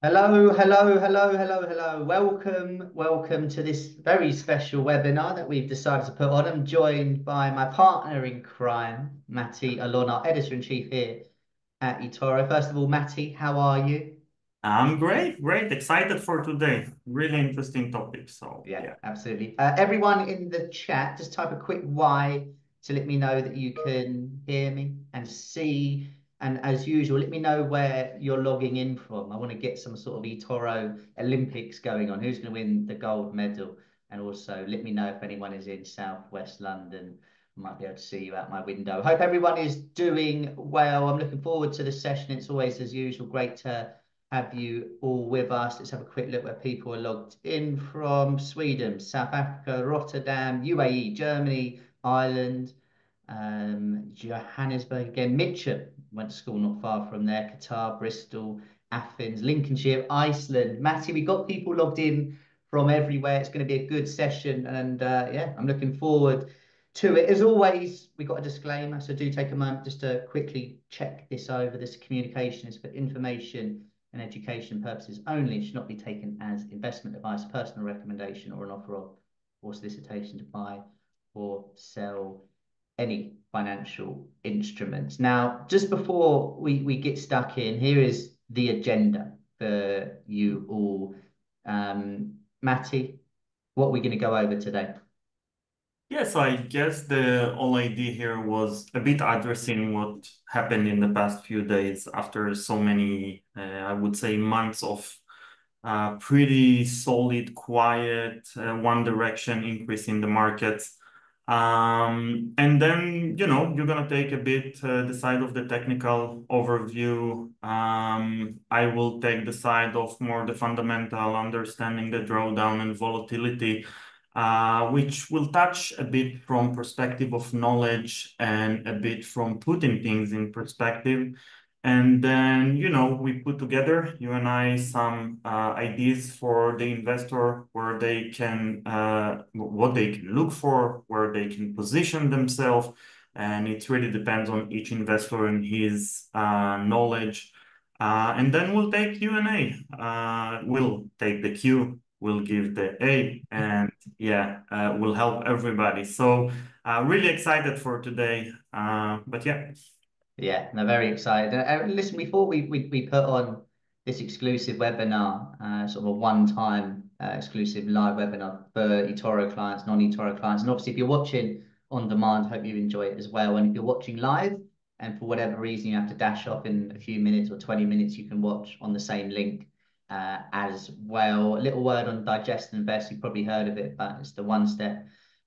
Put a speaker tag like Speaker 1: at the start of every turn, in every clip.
Speaker 1: Hello, hello, hello, hello, hello. Welcome to this very special webinar that we've decided to put on. I'm joined by my partner in crime, Matty Alon, our editor-in-chief here at eToro. First of all, Matty, how are you?
Speaker 2: I'm great, great, excited for today. Really interesting topic. So
Speaker 1: Yeah,
Speaker 2: yeah.
Speaker 1: absolutely. Everyone in the chat, just type a quick Y to let me know that you can hear me and see. And as usual, let me know where you're logging in from. I want to get some sort of eToro Olympics going on. Who's going to win the gold medal? And also let me know if anyone is in Southwest London. I might be able to see you out my window. Hope everyone is doing well. I'm looking forward to the session. It's always, as usual, great to have you all with us. Let's have a quick look where people are logged in from: Sweden, South Africa, Rotterdam, UAE, Germany, Ireland, Johannesburg again. Mitcham went to school not far from there. Qatar, Bristol, Athens, Lincolnshire, Iceland. Matty, we got people logged in from everywhere. It's going to be a good session, and yeah, I'm looking forward to it. As always, we got a disclaimer, so do take a moment just to quickly check this over. This communication is for information and education purposes only. It should not be taken as investment advice, personal recommendation, or an offer of or solicitation to buy or sell any financial instruments. Now, just before we get stuck in, here is the agenda for you all. Matty, what are we going to go over today?
Speaker 2: Yes, I guess the whole idea here was a bit addressing what happened in the past few days after so many, I would say, months of pretty solid, quiet, one direction increase in the markets. And then, you're going to take a bit the side of the technical overview. I will take the side of more the fundamental understanding the drawdown and volatility, which will touch a bit from perspective of knowledge and a bit from putting things in perspective. And then, we put together, you and I, some ideas for the investor where they can, what they can look for, where they can position themselves. And it really depends on each investor and his knowledge. And then we'll take Q&A. We'll take the Q, we'll give the A, and yeah, we'll help everybody. So really excited for today. But yeah.
Speaker 1: Yeah, no, very excited. Listen, before we put on this exclusive webinar, sort of a one-time exclusive live webinar for eToro clients, non-eToro clients, and obviously if you're watching on demand, hope you enjoy it as well. And if you're watching live, and for whatever reason you have to dash off in a few minutes or 20 minutes, you can watch on the same link as well. A little word on Digest and Invest. You've probably heard of it, but it's the one step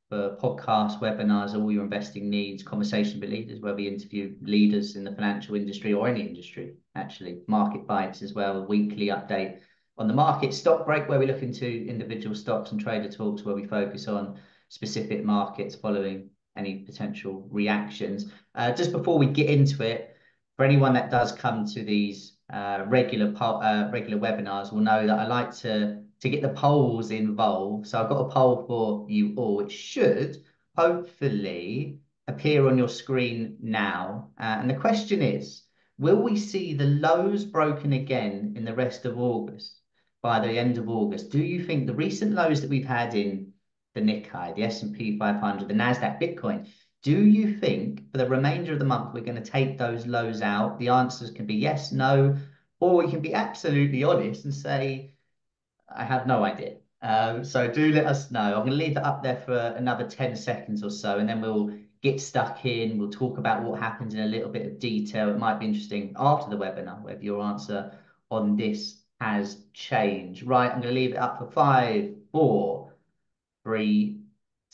Speaker 1: for podcasts, webinars, all your investing needs, conversation with leaders, where we interview leaders in the financial industry or any industry, actually. Market bites as well, a weekly update on the market. Stock break, where we look into individual stocks, and trader talks, where we focus on specific markets following any potential reactions. Just before we get into it, for anyone that does come to these regular webinars will know that I like to get the polls involved. So I've got a poll for you all, which should hopefully appear on your screen now. And the question is, will we see the lows broken again in the rest of August, by the end of August? Do you think the recent lows that we've had in the Nikkei, the S&P 500, the Nasdaq, Bitcoin, do you think for the remainder of the month we're going to take those lows out? The answers can be yes, no, or we can be absolutely honest and say, I have no idea. So do let us know. I'm going to leave that up there for another 10 seconds or so, and then we'll get stuck in. We'll talk about what happens in a little bit of detail. It might be interesting after the webinar whether your answer on this has changed. Right, I'm going to leave it up for 5, 4, 3,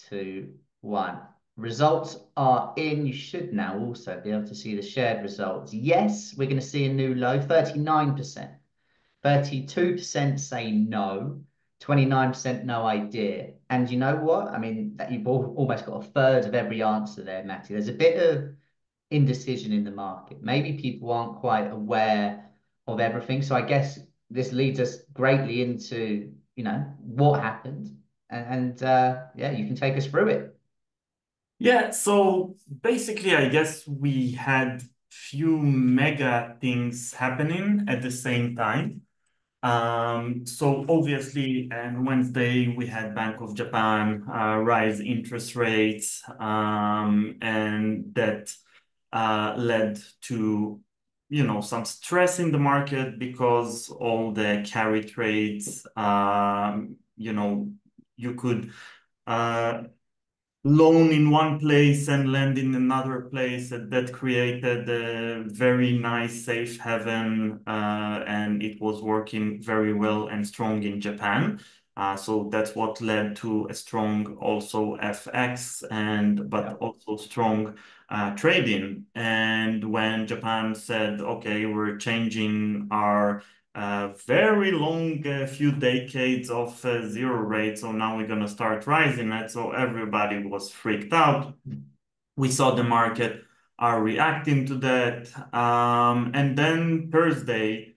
Speaker 1: 2, 1. Results are in. You should now also be able to see the shared results. Yes, we're going to see a new low, 39%. 32% say no, 29% no idea. And you know what? I mean, that you've almost got a third of every answer there, Matty. There's a bit of indecision in the market. Maybe people aren't quite aware of everything. So I guess this leads us greatly into, what happened. And yeah, you can take us through it.
Speaker 2: Yeah, so basically, I guess we had few mega things happening at the same time. So obviously, on Wednesday, we had Bank of Japan rise interest rates, and that led to, some stress in the market because all the carry trades, you could uh, loan in one place and lend in another place. That created a very nice safe haven, and it was working very well and strong in Japan. So that's what led to a strong also FX but also strong trading. And when Japan said, okay, we're changing our very long few decades of zero rate. So now we're going to start rising it. So everybody was freaked out. We saw the market are reacting to that. And then Thursday,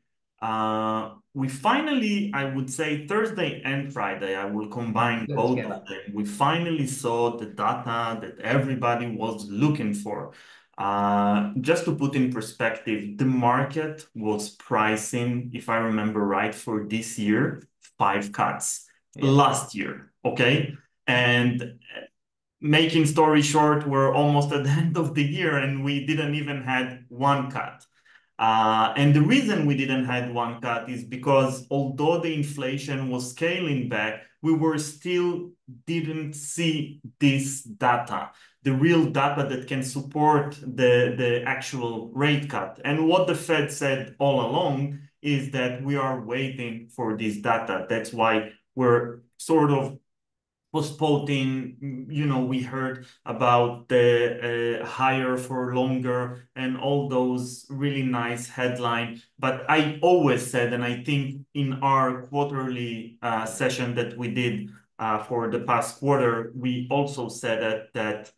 Speaker 2: we finally, I would say Thursday and Friday, I will combine both of them. We finally saw the data that everybody was looking for. Just to put in perspective, the market was pricing, if I remember right, for this year, 5 cuts last year. Okay. And making story short, we're almost at the end of the year and we didn't even had one cut. And the reason we didn't have one cut is because although the inflation was scaling back, we were still didn't see this data, the real data that can support the actual rate cut. And what the Fed said all along is that we are waiting for this data. That's why we're sort of postponing, we heard about the higher for longer and all those really nice headlines. But I always said, and I think in our quarterly session that we did for the past quarter, we also said that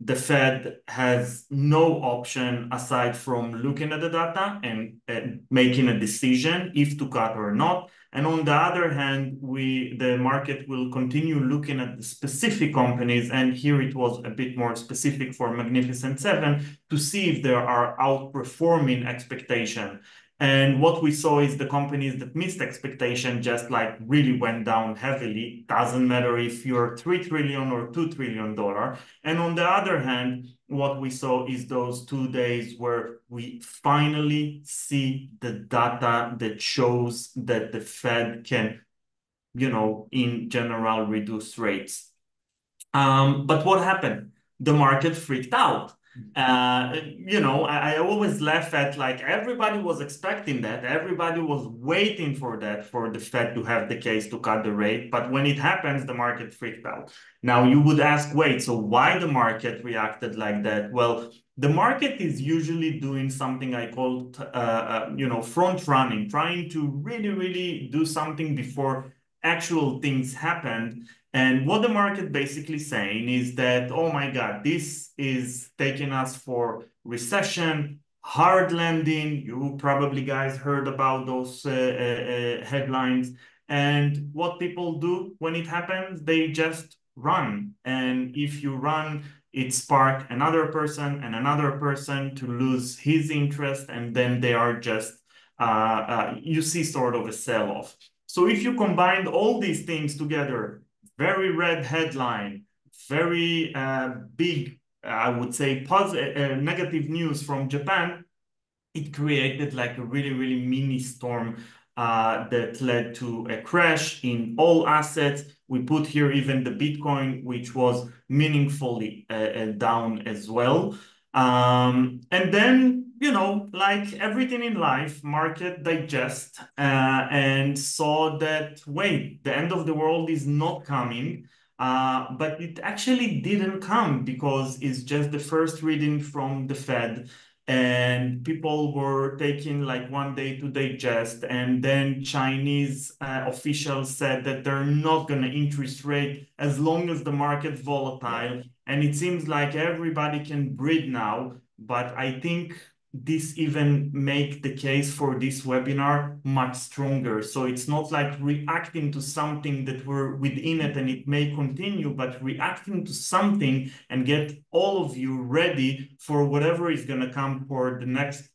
Speaker 2: the Fed has no option aside from looking at the data and making a decision if to cut or not. And on the other hand, the market will continue looking at the specific companies, and here it was a bit more specific for Magnificent Seven to see if they are outperforming expectation. And what we saw is the companies that missed expectation just like really went down heavily. Doesn't matter if you're $3 trillion or $2 trillion. And on the other hand, what we saw is those 2 days where we finally see the data that shows that the Fed can, in general, reduce rates. But what happened? The market freaked out. I always laugh at like everybody was expecting that. Everybody was waiting for that, for the Fed to have the case to cut the rate. But when it happens, the market freaked out. Now you would ask, wait, so why the market reacted like that? Well, the market is usually doing something I call, front running, trying to really, really do something before actual things happen. And what the market basically saying is that, oh my God, this is taking us for recession, hard landing. You probably guys heard about those headlines. And what people do when it happens, they just run. And if you run, it sparks another person and another person to lose his interest. And then they are just, you see sort of a sell-off. So if you combine all these things together, very red headline, very big, I would say, negative news from Japan, it created like a really, really mini storm that led to a crash in all assets. We put here even the Bitcoin, which was meaningfully down as well. And then, like everything in life, market digest and saw that, wait, the end of the world is not coming. But it actually didn't come because it's just the first reading from the Fed. And people were taking like 1 day to digest. And then Chinese officials said that they're not going to interest rate as long as the market's volatile. And it seems like everybody can breathe now. But I think this even make the case for this webinar much stronger. So it's not like reacting to something that we're within it and it may continue, but reacting to something and get all of you ready for whatever is going to come for the next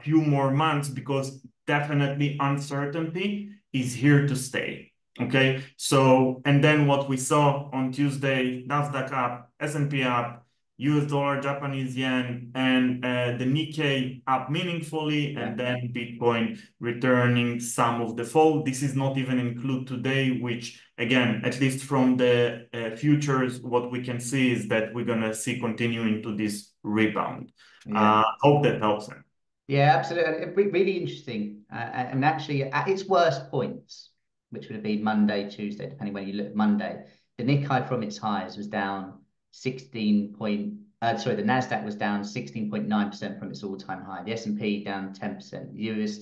Speaker 2: few more months, because definitely uncertainty is here to stay. Okay, so and then what we saw on Tuesday, Nasdaq up, S&P up, US dollar, Japanese yen, and the Nikkei up meaningfully, and then Bitcoin returning some of the fall. This is not even include today, which again, at least from the futures, what we can see is that we're gonna see continuing to this rebound. Hope that helps him.
Speaker 1: Yeah, absolutely. Really interesting. And actually, at its worst points, which would have been Monday, Tuesday, depending when you look at Monday, the Nikkei from its highs was down 16 point, sorry, the Nasdaq was down 16.9% from its all-time high. The S&P down 10%. The US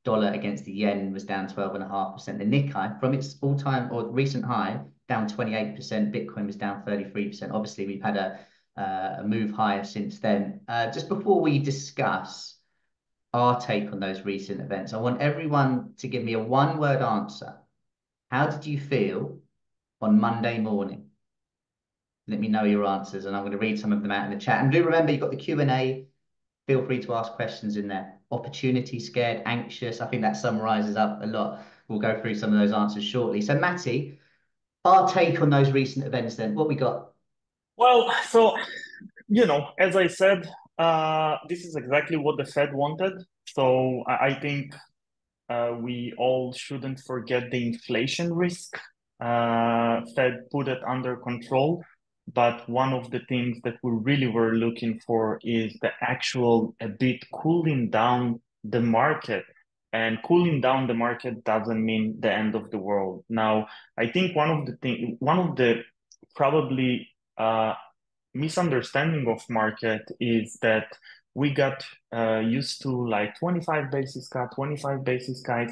Speaker 1: dollar against the yen was down 12.5%. The Nikkei from its all-time or recent high down 28%. Bitcoin was down 33%. Obviously, we've had a move higher since then. Just before we discuss our take on those recent events, I want everyone to give me a one-word answer. How did you feel on Monday morning? Let me know your answers, and I'm going to read some of them out in the chat. And do remember, you've got the Q&A. Feel free to ask questions in there. Opportunity, scared, anxious. I think that summarizes up a lot. We'll go through some of those answers shortly. So, Matty, our take on those recent events then. What we got?
Speaker 2: Well, so, as I said, this is exactly what the Fed wanted. So I think we all shouldn't forget the inflation risk. Fed put it under control, but one of the things that we really were looking for is the actual a bit cooling down the market. And cooling down the market doesn't mean the end of the world. Now, I think one of the probably misunderstanding of market is that we got used to like 25 basis cuts,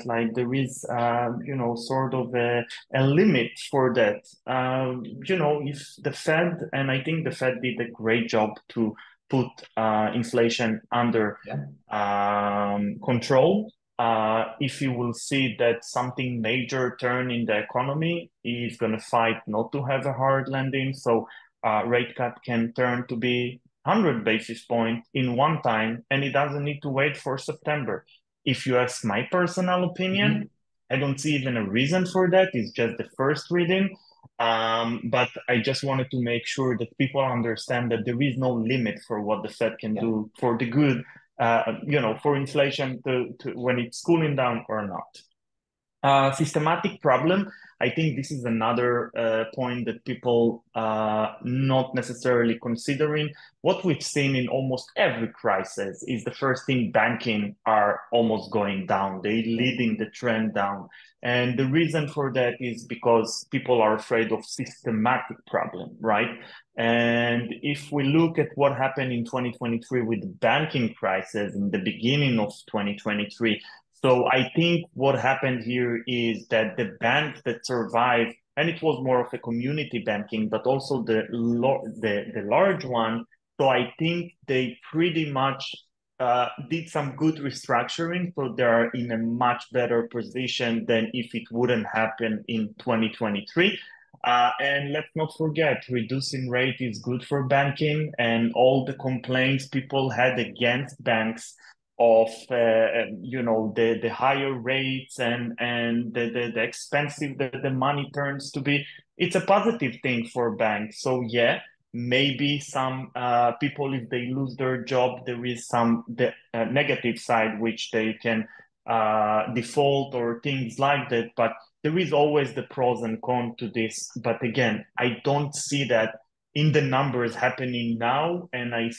Speaker 2: like there is, sort of a limit for that. If the Fed, and I think the Fed did a great job to put inflation under control. If you will see that something major turn in the economy, is going to fight not to have a hard landing. So rate cut can turn to be 100 basis points in one time, and it doesn't need to wait for September. If you ask my personal opinion, I don't see even a reason for that. It's just the first reading. But I just wanted to make sure that people understand that there is no limit for what the Fed can do for the good, for inflation to when it's cooling down or not. Systematic problem. I think this is another point that people not necessarily considering. What we've seen in almost every crisis is the first thing, banking are almost going down. They're leading the trend down. And the reason for that is because people are afraid of systematic problem, right? And if we look at what happened in 2023 with the banking crisis in the beginning of 2023, so I think what happened here is that the banks that survived, and it was more of a community banking, but also the large one. So I think they pretty much did some good restructuring. So they are in a much better position than if it wouldn't happen in 2023. And let's not forget, reducing rate is good for banking, and all the complaints people had against banks of the higher rates and the expensive that the money turns to be, it's a positive thing for banks. So maybe some people, if they lose their job, there is some negative side which they can default or things like that. But there is always the pros and cons to this. But again, I don't see that in the numbers happening now. And I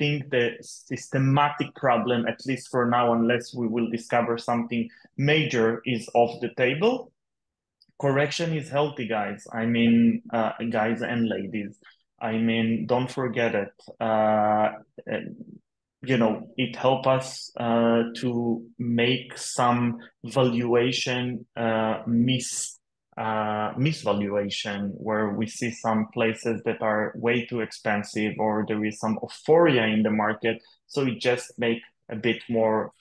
Speaker 2: think the systematic problem, at least for now, unless we will discover something major, is off the table. Correction is healthy, guys. I mean, guys and ladies. I mean, don't forget it. It helps us to make some valuation misvaluation, where we see some places that are way too expensive, or there is some euphoria in the market. So it just make a bit more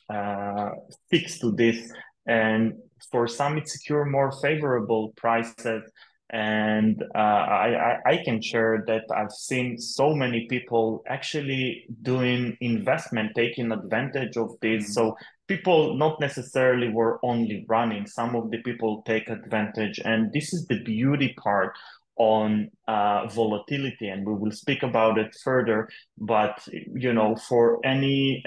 Speaker 2: fixed to this. And for some, it secure more favorable prices. And I can share that I've seen so many people actually doing investment, taking advantage of this. So people not necessarily were only running. Some of the people take advantage, and this is the beauty part on volatility, and we will speak about it further. But for any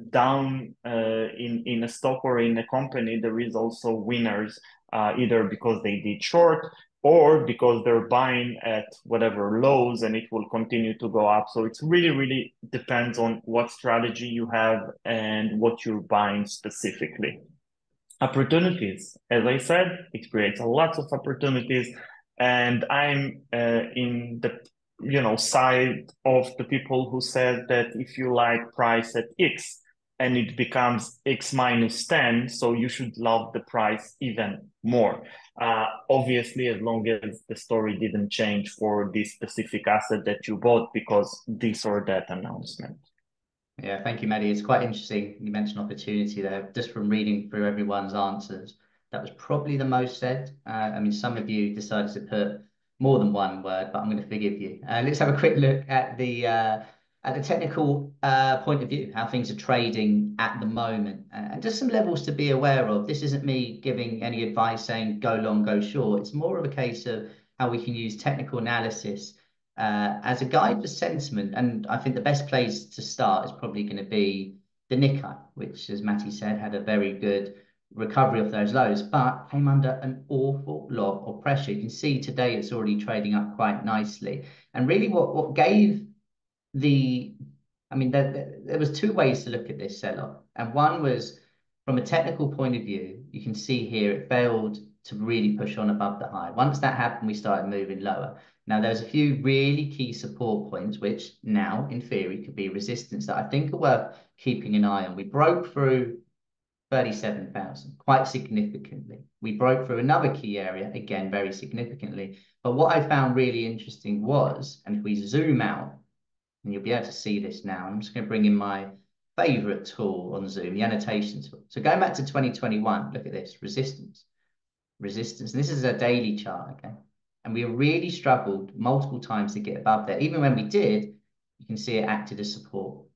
Speaker 2: down in a stock or in a company, there is also winners, either because they did short or because they're buying at whatever lows and it will continue to go up. So it's really, really depends on what strategy you have and what you're buying specifically. Opportunities, as I said, it creates a lot of opportunities. And I'm in the side of the people who said that if you like price at X and it becomes X minus 10, so you should love the price even more. Obviously, as long as the story didn't change for this specific asset that you bought because this or that announcement.
Speaker 1: Yeah, thank you, Maddie. It's quite interesting. You mentioned opportunity there. Just from reading through everyone's answers, that was probably the most said. I mean, some of you decided to put more than one word, but I'm going to forgive you. Let's have a quick look at the technical point of view, how things are trading at the moment, and just some levels to be aware of. This isn't me giving any advice saying go long, go short. It's more of a case of how we can use technical analysis as a guide for sentiment. And I think the best place to start is probably going to be the Nikkei, which, as Matty said, had a very good recovery of those lows, but came under an awful lot of pressure. You can see today it's already trading up quite nicely. And really what gave I mean, there was two ways to look at this sell-off. And one was from a technical point of view, you can see here it failed to really push on above the high. Once that happened, we started moving lower. Now, there's a few really key support points, which now, in theory, could be resistance that I think are worth keeping an eye on. We broke through 37,000 quite significantly. We broke through another key area, again, very significantly. But what I found really interesting was, and if we zoom out, and you'll be able to see this now, I'm just going to bring in my favorite tool on Zoom, the annotation tool. So going back to 2021, look at this, resistance, resistance. And this is a daily chart, okay? And we really struggled multiple times to get above there. Even when we did, you can see it acted as support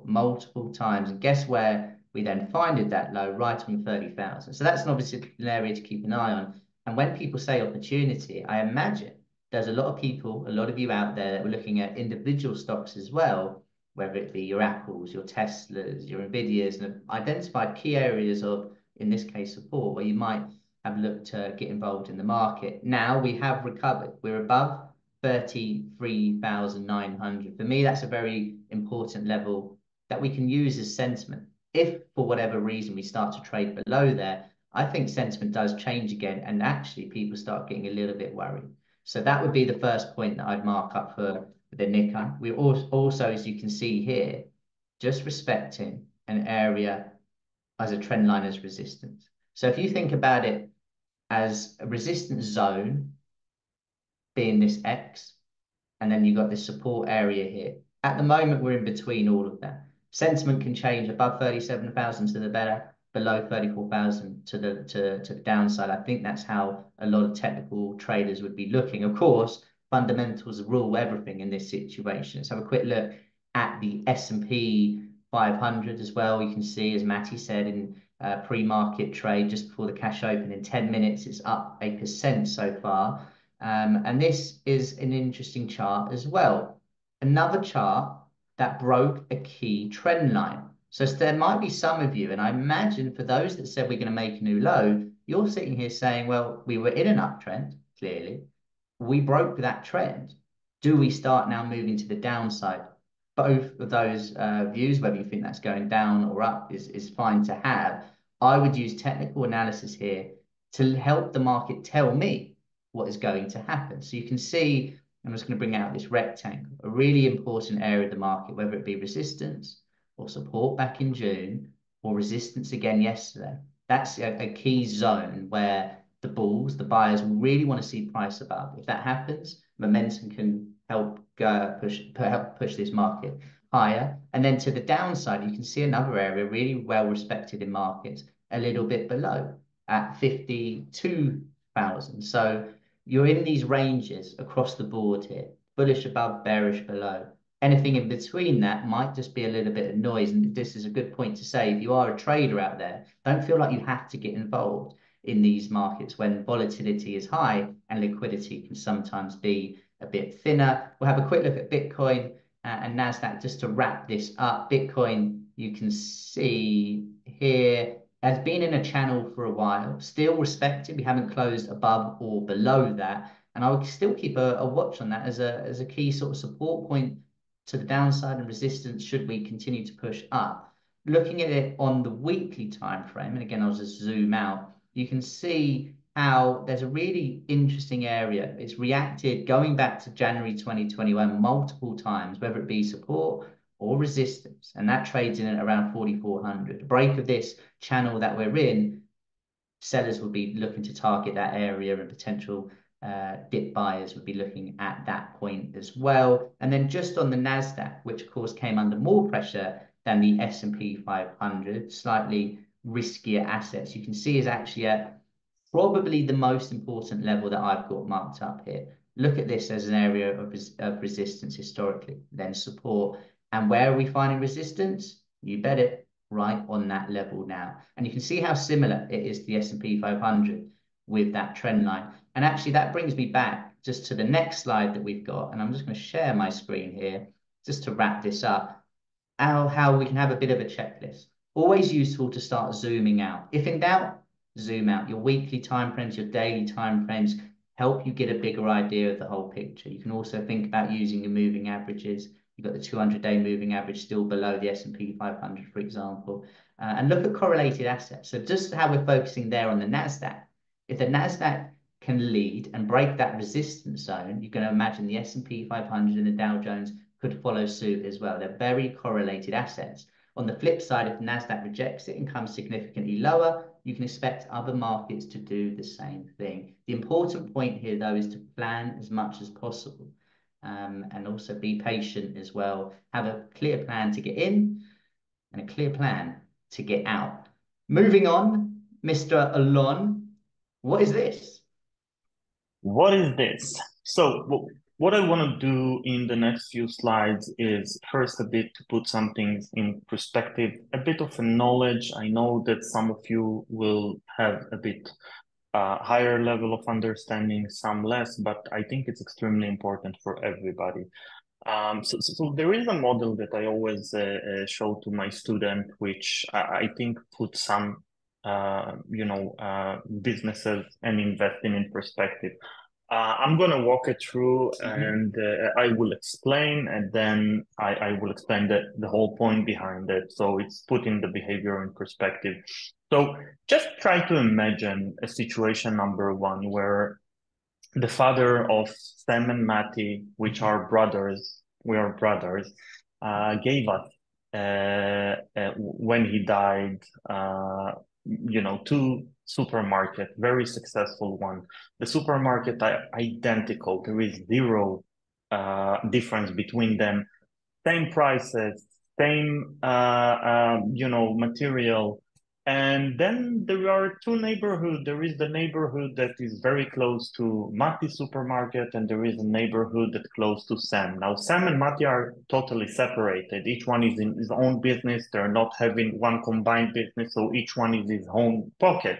Speaker 1: multiple times. And guess where we then finded that low? Right on 30,000. So that's obviously an area to keep an eye on. And when people say opportunity, I imagine there's a lot of people, a lot of you out there that were looking at individual stocks as well, whether it be your Apples, your Teslas, your Nvidias, and have identified key areas of, in this case, support, where you might have looked to get involved in the market. Now we have recovered. We're above 33,900. For me, that's a very important level that we can use as sentiment. If for whatever reason we start to trade below there, I think sentiment does change again, and actually people start getting a little bit worried. So that would be the first point that I'd mark up for the Nikkei. We also, as you can see here, just respecting an area as a trend line as resistance. So if you think about it as a resistance zone being this X, and then you've got this support area here. At the moment, we're in between all of that. Sentiment can change above 37,000 to the better, below 34,000 to the downside. I think that's how a lot of technical traders would be looking. Of course, fundamentals rule everything in this situation. Let's have a quick look at the S&P 500 as well. You can see, as Matty said, in pre-market trade just before the cash open in 10 minutes, it's up 8% so far. And this is an interesting chart as well. Another chart that broke a key trend line. So there might be some of you, and I imagine for those that said we're going to make a new low, you're sitting here saying, well, we were in an uptrend, clearly. We broke that trend. Do we start now moving to the downside? Both of those views, whether you think that's going down or up, is fine to have. I would use technical analysis here to help the market tell me what is going to happen. So you can see, I'm just going to bring out this rectangle, a really important area of the market, whether it be resistance or support back in June or resistance again yesterday. That's a key zone where the bulls, the buyers will really want to see price above. If that happens, momentum can help push this market higher. And then to the downside, you can see another area really well respected in markets, a little bit below at 52 thousand. So you're in these ranges across the board here, bullish above, bearish below. Anything in between that might just be a little bit of noise. And this is a good point to say, if you are a trader out there, don't feel like you have to get involved in these markets when volatility is high and liquidity can sometimes be a bit thinner. We'll have a quick look at Bitcoin and NASDAQ just to wrap this up. Bitcoin, you can see here, has been in a channel for a while, still respected. We haven't closed above or below that. And I would still keep a watch on that as a key sort of support point to the downside and resistance should we continue to push up. Looking at it on the weekly time frame, and again, I'll just zoom out, you can see how there's a really interesting area. It's reacted going back to January 2021 multiple times, whether it be support or resistance, and that trades in at around 4,400. The break of this channel that we're in, sellers would be looking to target that area and potential dip buyers would be looking at that point as well. And then just on the NASDAQ, which of course came under more pressure than the S&P 500, slightly riskier assets, you can see is actually at probably the most important level that I've got marked up here. Look at this as an area of resistance historically, then support. And where are we finding resistance? You bet it, right on that level now. And you can see how similar it is to the S&P 500 with that trend line. And actually that brings me back just to the next slide that we've got. And I'm just going to share my screen here just to wrap this up. How we can have a bit of a checklist. Always useful to start zooming out. If in doubt, zoom out. Your weekly time frames, your daily time frames help you get a bigger idea of the whole picture. You can also think about using your moving averages. You've got the 200-day moving average still below the S&P 500, for example. And look at correlated assets. So just how we're focusing there on the NASDAQ. If the NASDAQ can lead and break that resistance zone, you're going to imagine the S&P 500 and the Dow Jones could follow suit as well. They're very correlated assets. On the flip side, if the NASDAQ rejects it and comes significantly lower, you can expect other markets to do the same thing. The important point here, though, is to plan as much as possible and also be patient as well. Have a clear plan to get in and a clear plan to get out. Moving on, Mr. Alon, what is this?
Speaker 2: What is this? So what I want to do in the next few slides is first a bit to put some things in perspective, a bit of a knowledge. I know that some of you will have a bit higher level of understanding, some less, but I think it's extremely important for everybody. So there is a model that I always show to my student, which I think puts some businesses and investing in perspective. I'm going to walk it through and I will explain, and then I will explain the whole point behind it. So it's putting the behavior in perspective. So just try to imagine a situation number one where the father of Sam and Matty, which are brothers, we are brothers, gave us when he died, two supermarket, very successful one. The supermarket are identical. There is zero difference between them. Same prices, same material. And then there are two neighborhoods. There is the neighborhood that is very close to Mati's supermarket, and there is a neighborhood that's close to Sam. Now, Sam and Mati are totally separated. Each one is in his own business. They're not having one combined business, so each one is his own pocket.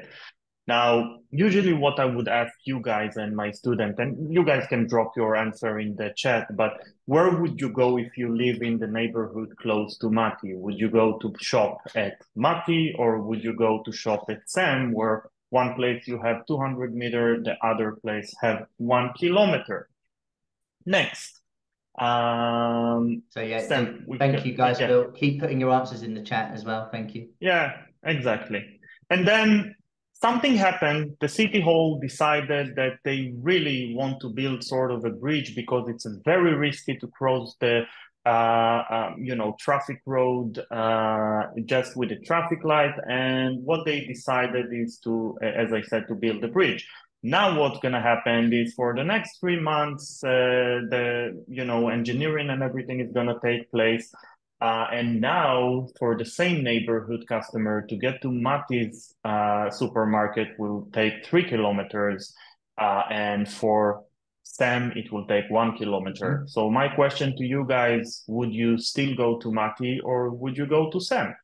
Speaker 2: Now, usually what I would ask you guys and my student, and you guys can drop your answer in the chat, but where would you go if you live in the neighborhood close to Mati? Would you go to shop at Mati, or would you go to shop at Sam, where one place you have 200 meters, the other place have 1 kilometer? Next.
Speaker 1: So yeah, Sam, thank you guys, Phil. Keep putting your answers in the chat as well. Thank you.
Speaker 2: Yeah, exactly. And then something happened. The city hall decided that they really want to build sort of a bridge because it's very risky to cross the traffic road just with a traffic light. And what they decided is to, as I said, to build a bridge. Now what's going to happen is for the next 3 months, the engineering and everything is going to take place. And now for the same neighborhood customer to get to Mati's supermarket will take 3 kilometers. And for Sam, it will take 1 kilometer.
Speaker 1: Mhm.
Speaker 2: So my question to you guys, would you still go to Mati or would you go to Sam?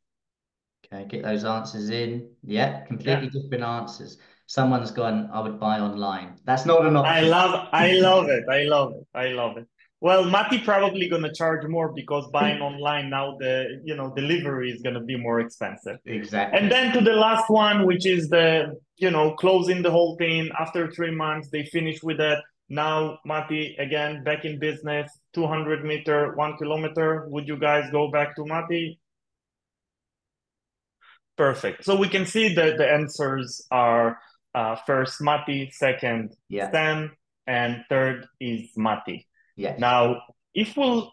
Speaker 1: Okay, get those answers in. Yeah,
Speaker 2: Yeah.
Speaker 1: completely different answers. Someone's gone, I would buy online. That's not an
Speaker 2: I
Speaker 1: option.
Speaker 2: love I love it. I love it. I love it. Well, Mati probably gonna charge more because buying online now the delivery is gonna be more expensive. And
Speaker 1: Exactly.
Speaker 2: then to the last one, which is the closing the whole thing after 3 months, they finish with that. Now Mati again back in business, 200 meter, 1 kilometer. Would you guys go back to Mati? Perfect. So we can see that the answers are first Mati, second
Speaker 1: Yeah.
Speaker 2: Sam, and third is Mati.
Speaker 1: Yes.
Speaker 2: Now, if we'll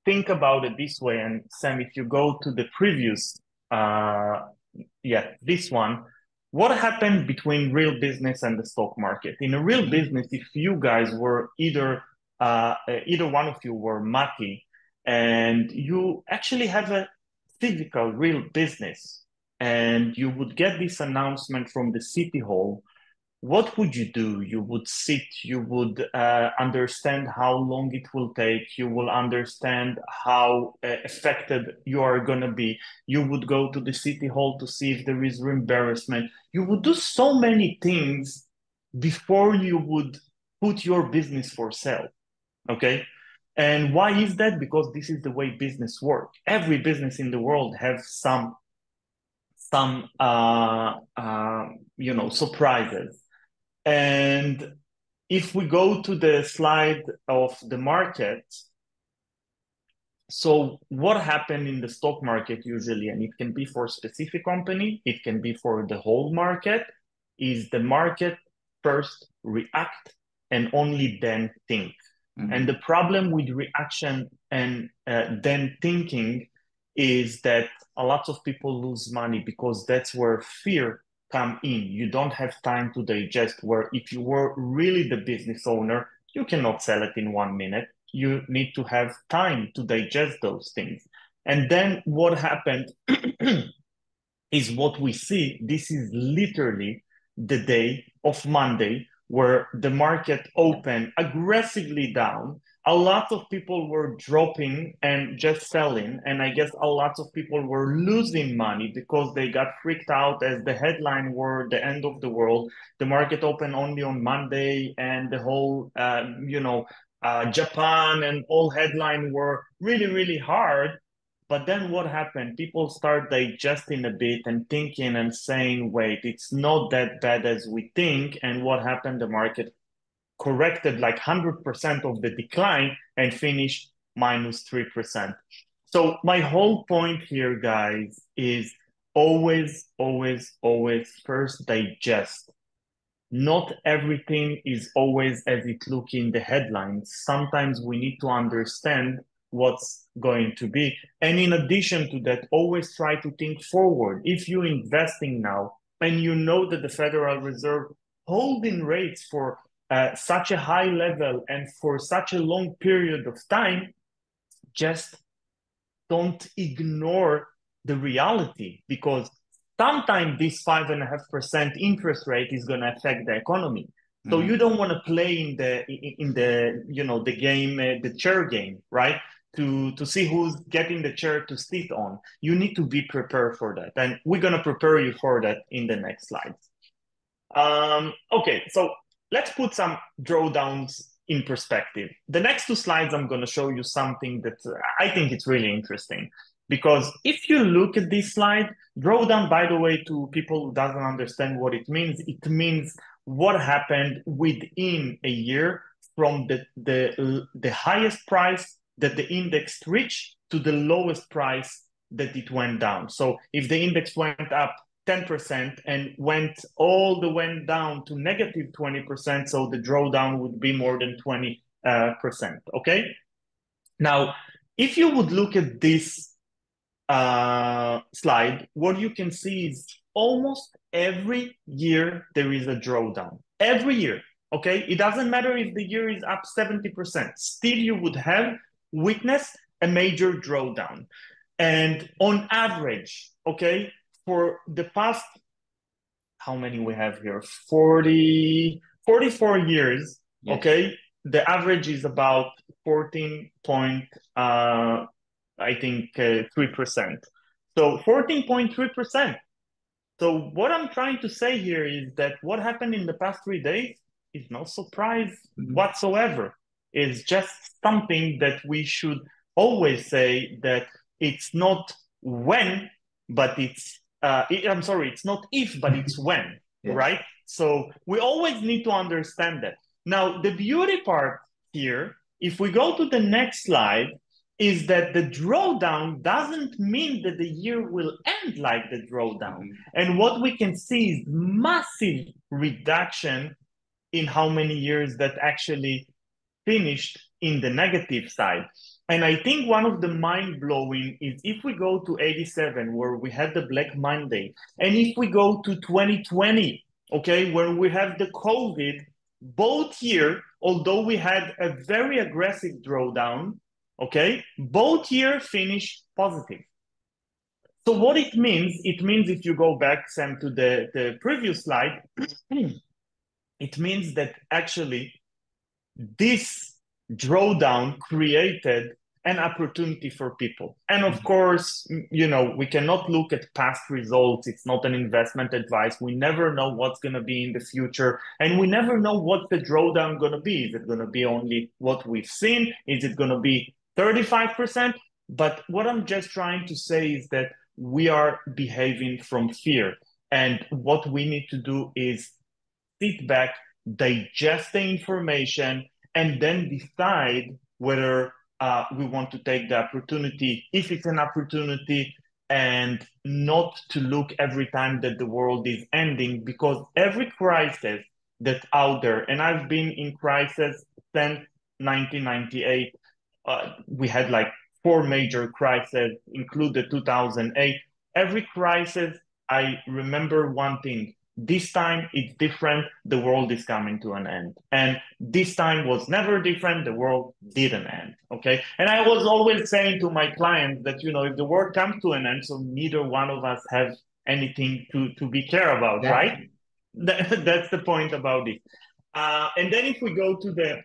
Speaker 2: think about it this way, and Sam, if you go to the previous, this one, what happened between real business and the stock market? In a real
Speaker 1: Mhm.
Speaker 2: business, if you guys were either one of you were Mati, and you actually have a physical, real business, and you would get this announcement from the city hall, what would you do? You would sit, you would understand how long it will take, you will understand how affected you are going to be. You would go to the city hall to see if there is reimbursement. You would do so many things before you would put your business for sale. Okay. And why is that? Because this is the way business work. Every business in the world have some surprises. And if we go to the slide of the market, so what happened in the stock market usually, and it can be for a specific company, it can be for the whole market, is the market first react and only then think. And the
Speaker 1: Mhm.
Speaker 2: problem with reaction and then thinking is that a lot of people lose money because that's where fear come in. You don't have time to digest. Where if you were really the business owner, you cannot sell it in 1 minute. You need to have time to digest those things. And then what happened is what we see. This is literally the day of Monday where the market
Speaker 1: Yeah.
Speaker 2: opened aggressively down. A lot of people were dropping and just selling. And I guess a lot of people were losing money because they got freaked out as the headline were the end of the world. The market opened only on Monday, and the whole, Japan and all headline were really, really hard. But then what happened? People start digesting a bit and thinking and saying, wait, it's not that bad as we think. And what happened? The market corrected like 100% of the decline and finished minus 3%. So my whole point here, guys, is always, always, always first digest. Not everything is always as it looks in the headlines. Sometimes we need to understand what's going to be. And in addition to that, always try to think forward. If you're investing now and you know that the Federal Reserve holding rates for such a high level and for such a long period of time, just don't ignore the reality, because sometimes this 5.5% interest rate is going to affect the economy. So you
Speaker 1: Mhm.
Speaker 2: don't want to play in the game, the chair game, right? To see who's getting the chair to sit on. You need to be prepared for that, and we're going to prepare you for that in the next slides. Okay, so let's put some drawdowns in perspective. The next two slides, I'm going to show you something that I think it's really interesting. Because if you look at this slide, drawdown, by the way, to people who doesn't understand what it means what happened within a year from the highest price that the index reached to the lowest price that it went down. So if the index went up 10% and went all the way down to negative 20%, so the drawdown would be more than 20%. Okay. Now, if you would look at this slide, what you can see is almost every year there is a drawdown. Every year. Okay. It doesn't matter if the year is up 70%. Still, you would have witness
Speaker 3: a major drawdown. And on average, okay, for the past, how many we have here? 44 years,
Speaker 1: Yes.
Speaker 3: okay, the average is about 14 point, I think, 3%. So 14.3%. So what I'm trying to say here is that what happened in the past 3 days is no surprise whatsoever. It's just something that we should always say that it's not when, but I'm sorry, it's not if, but it's when,
Speaker 1: Yes.
Speaker 3: right? So we always need to understand that. Now, the beauty part here, if we go to the next slide, is that the drawdown doesn't mean that the year will end like the drawdown. And what we can see is massive reduction in how many years that actually finished in the negative side. And I think one of the mind-blowing is if we go to 87, where we had the Black Monday, and if we go to 2020, okay, where we have the COVID, both year, although we had a very aggressive drawdown, okay, both year finished positive. So what it means if you go back, Sam, to the previous slide, it means that actually this drawdown created an opportunity for people. And of course, we cannot look at past results. It's not an investment advice. We never know what's going to be in the future. And we never know what the drawdown going to be. Is it going to be only what we've seen? Is it going to be 35%? But what I'm just trying to say is that we are behaving from fear. And what we need to do is sit back, digest the information, and then decide whether we want to take the opportunity, if it's an opportunity, and not to look every time that the world is ending, because every crisis that's out there, and I've been in crisis since 1998, we had like 4 major crises, included 2008. Every crisis, I remember one thing. This time it's different. The world is coming to an end. And this time was never different. The world didn't end. Okay. And I was always saying to my clients that, if the world comes to an end, so neither one of us have anything to be care about, right? That's the point about it. And then if we go to the,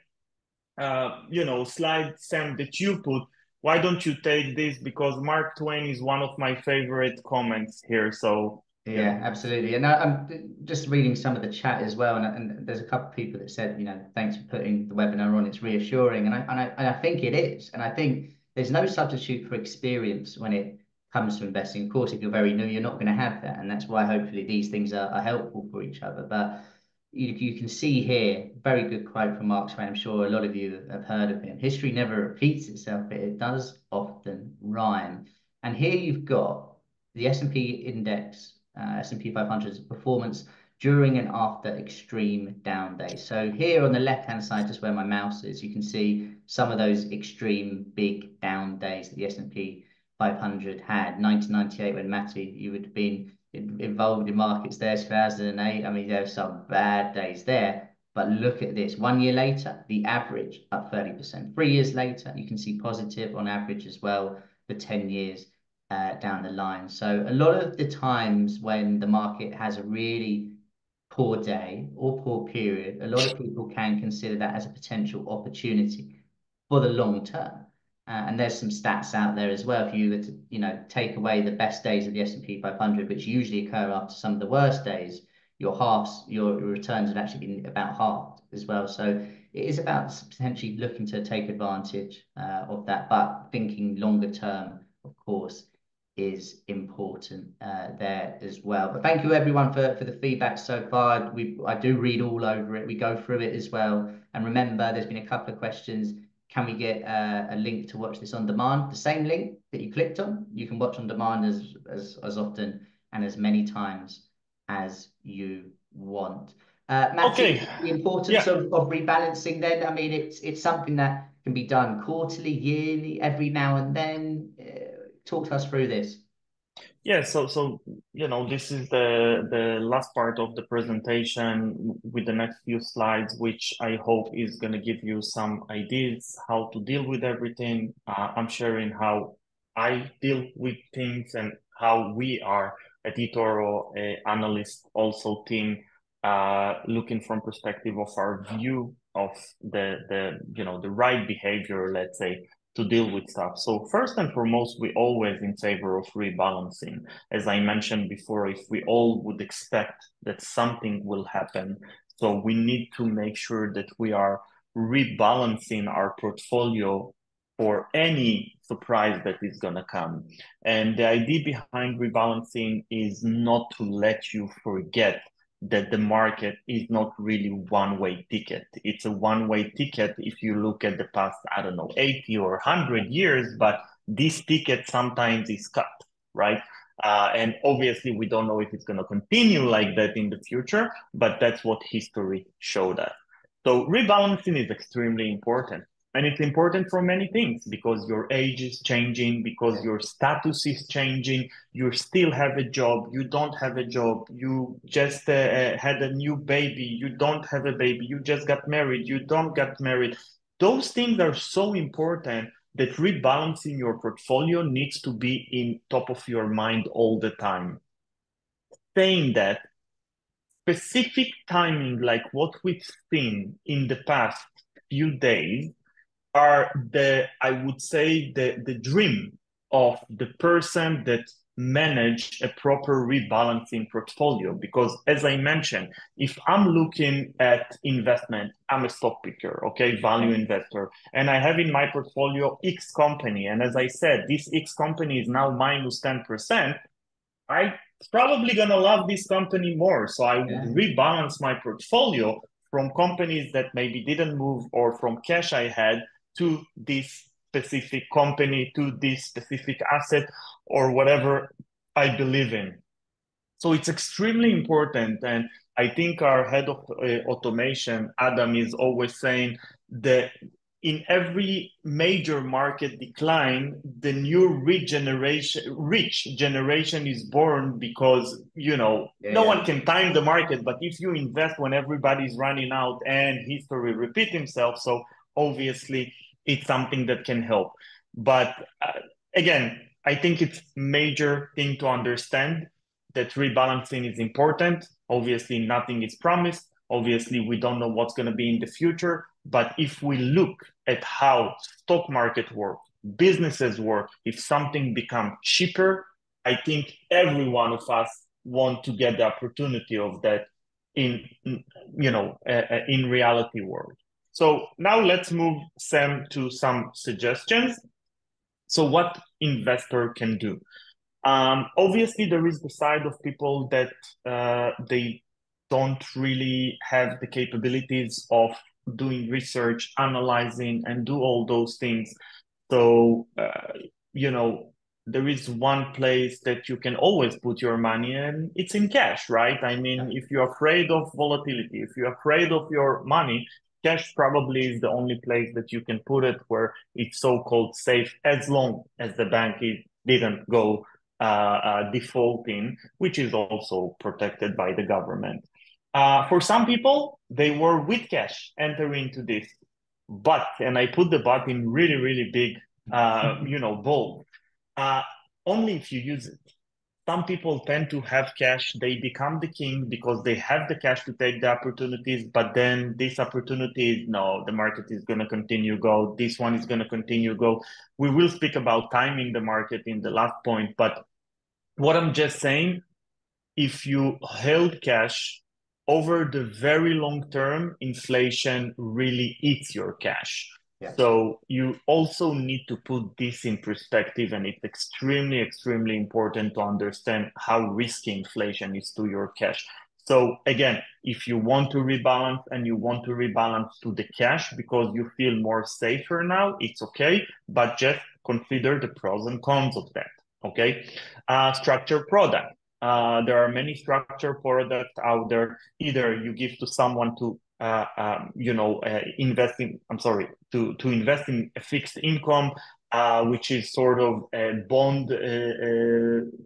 Speaker 3: slide, Sam, that you put, why don't you take this? Because Mark Twain is one of my favorite comments here. So,
Speaker 1: yeah, absolutely. And I'm just reading some of the chat as well, and there's a couple of people that said, thanks for putting the webinar on. It's reassuring, and I think it is. And I think there's no substitute for experience when it comes to investing. Of course, if you're very new, you're not going to have that, and that's why hopefully these things are helpful for each other. But you can see here, very good quote from Mark Twain. I'm sure a lot of you have heard of him. History never repeats itself, but it does often rhyme. And here you've got the S&P index. S&P 500's performance during and after extreme down days. So here on the left-hand side, just where my mouse is, you can see some of those extreme big down days that the S&P 500 had. 1998, when Matty, you would have been involved in markets there, 2008. I mean, there were some bad days there. But look at this. 1 year later, the average up 30%. 3 years later, you can see positive on average as well for 10 years. Down the line. So a lot of the times when the market has a really poor day or poor period, a lot of people can consider that as a potential opportunity for the long term. And there's some stats out there as well. If you were to, take away the best days of the S&P 500, which usually occur after some of the worst days, your returns would actually be about halved as well. So it is about potentially looking to take advantage of that, but thinking longer term, of course, is important there as well. But thank you everyone for the feedback so far. I do read all over it. We go through it as well. And remember, there's been a couple of questions. Can we get a link to watch this on demand? The same link that you clicked on, you can watch on demand as often and as many times as you want. Matty, the importance of rebalancing then, I mean, it's something that can be done quarterly, yearly, every now and then. Talk to us through this.
Speaker 3: Yeah, so this is the last part of the presentation with the next few slides, which I hope is going to give you some ideas how to deal with everything. I'm sharing how I deal with things and how we are at eToro analyst also team looking from perspective of our view of the right behavior, let's say, to deal with stuff. So first and foremost, we always in favor of rebalancing. As I mentioned before, if we all would expect that something will happen, so we need to make sure that we are rebalancing our portfolio for any surprise that is going to come. And the idea behind rebalancing is not to let you forget that the market is not really one-way ticket. It's a one-way ticket if you look at the past, I don't know, 80 or 100 years, but this ticket sometimes is cut, right? And obviously, we don't know if it's going to continue like that in the future, but that's what history showed us. So rebalancing is extremely important. And it's important for many things because your age is changing, because your status is changing, you still have a job, you don't have a job, you just had a new baby, you don't have a baby, you just got married, you don't get married. Those things are so important that rebalancing your portfolio needs to be in top of your mind all the time. Saying that, specific timing like what we've seen in the past few days are I would say, the dream of the person that manage a proper rebalancing portfolio. Because as I mentioned, if I'm looking at investment, I'm a stock picker, okay, value investor, and I have in my portfolio X company. And as I said, this X company is now minus 10%. I'm probably going to love this company more. So I would rebalance my portfolio from companies that maybe didn't move or from cash I had to this specific company, to this specific asset, or whatever I believe in. So it's extremely important. And I think our head of automation, Adam, is always saying that in every major market decline, the new rich generation is born because, no one can time the market. But if you invest when everybody's running out and history repeat himself, so obviously it's something that can help. But again, I think it's major thing to understand that rebalancing is important. Obviously, nothing is promised. Obviously, we don't know what's going to be in the future. But if we look at how stock market work, businesses work, if something becomes cheaper, I think every one of us want to get the opportunity of that in reality world. So now let's move, Sam, to some suggestions. So what investor can do? Obviously, there is the side of people that they don't really have the capabilities of doing research, analyzing, and do all those things. So, there is one place that you can always put your money in, it's in cash, right? I mean, if you're afraid of volatility, if you're afraid of your money, cash probably is the only place that you can put it where it's so-called safe, as long as the bank didn't go defaulting, which is also protected by the government. For some people, they were with cash entering into this, but, and I put the but in really, really big, bold, only if you use it. Some people tend to have cash, they become the king because they have the cash to take the opportunities, but then these opportunities, no, the market is going to continue go, this one is going to continue go. We will speak about timing the market in the last point, but what I'm just saying, if you held cash over the very long term, inflation really eats your cash. Yes. So you also need to put this in perspective, and it's extremely, extremely important to understand how risky inflation is to your cash. So again, if you want to rebalance and you want to rebalance to the cash because you feel more safer now, it's okay, but just consider the pros and cons of that. Okay, structured product. There are many structured products out there. Either you give to someone to invest in. I'm sorry, to invest in a fixed income. which is sort of a bond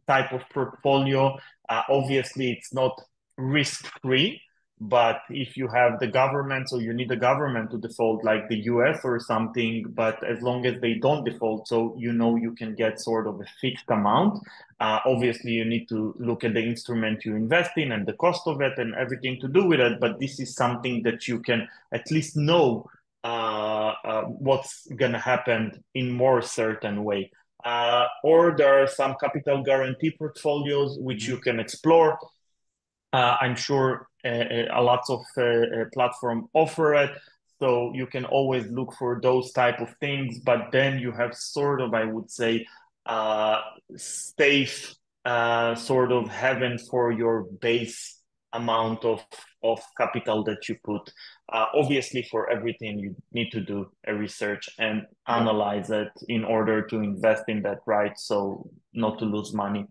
Speaker 3: type of portfolio. Obviously, it's not risk-free, but if you have the government, so you need the government to default, like the US or something, but as long as they don't default, so you know you can get sort of a fixed amount. Obviously, you need to look at the instrument you invest in and the cost of it and everything to do with it, but this is something that you can at least know what's going to happen in more certain way. Or there are some capital guarantee portfolios which you can explore. I'm sure a lot of platforms offer it, so you can always look for those type of things. But then you have sort of, I would say, safe sort of haven for your base amount of capital that you put. Obviously, for everything, you need to do a research and analyze it in order to invest in that, right? So not to lose money.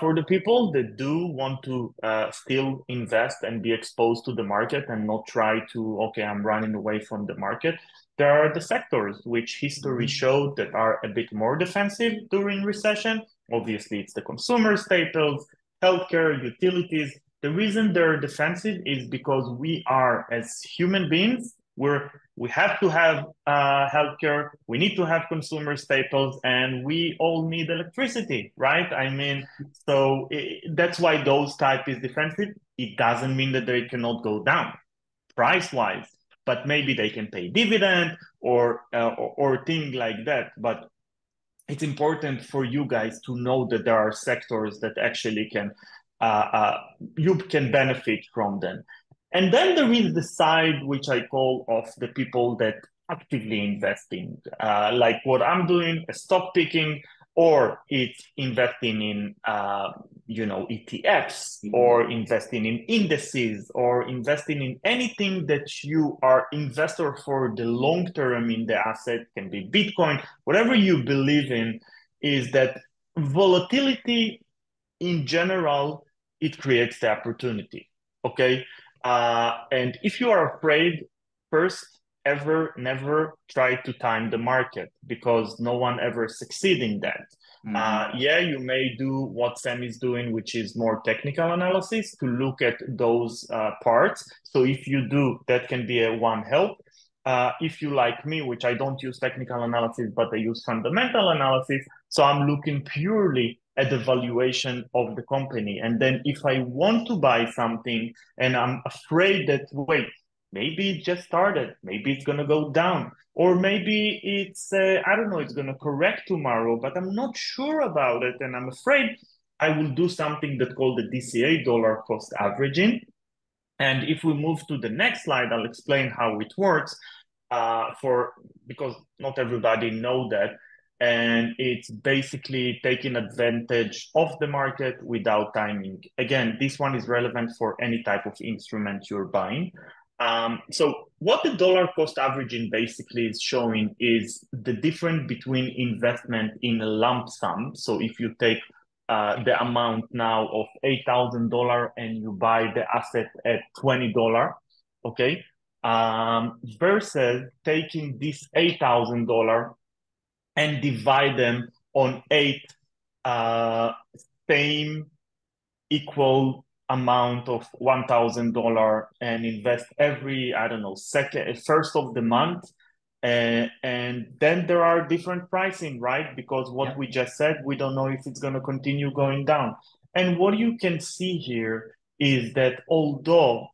Speaker 3: For the people that do want to still invest and be exposed to the market and not try to, okay, I'm running away from the market, there are the sectors which history showed that are a bit more defensive during recession. Obviously, it's the consumer staples, healthcare, utilities. The reason they're defensive is because we are, as human beings, we have to have healthcare, we need to have consumer staples, and we all need electricity, right? I mean, so that's why those type is defensive. It doesn't mean that they cannot go down price-wise, but maybe they can pay dividend or thing like that. But it's important for you guys to know that there are sectors that actually can you can benefit from them. And then there is the side which I call of the people that actively investing, like what I'm doing, stock picking, or it's investing in ETFs, or investing in indices, or investing in anything that you are investor for the long term in the asset, can be Bitcoin, whatever you believe in, is that volatility in general, it creates the opportunity, okay? And if you are afraid, first, never try to time the market, because no one ever succeeds in that. Yeah, you may do what Sam is doing, which is more technical analysis to look at those parts. So if you do, that can be one help. If you like me, which I don't use technical analysis, but I use fundamental analysis, so I'm looking purely at the valuation of the company. And then if I want to buy something and I'm afraid that, wait, maybe it just started, maybe it's going to go down, or maybe it's, I don't know, it's going to correct tomorrow, but I'm not sure about it, and I'm afraid, I will do something that's called the DCA, dollar cost averaging. And if we move to the next slide, I'll explain how it works, because not everybody know that. And it's basically taking advantage of the market without timing. Again, this one is relevant for any type of instrument you're buying. So what the dollar cost averaging basically is showing is the difference between investment in a lump sum. So if you take the amount now of $8,000 and you buy the asset at $20, okay, versus taking this $8,000 and divide them on 8 same equal amount of $1,000 and invest every, I don't know, first of the month. And then there are different pricing, right? Because what we just said, we don't know if it's going to continue going down. And what you can see here is that although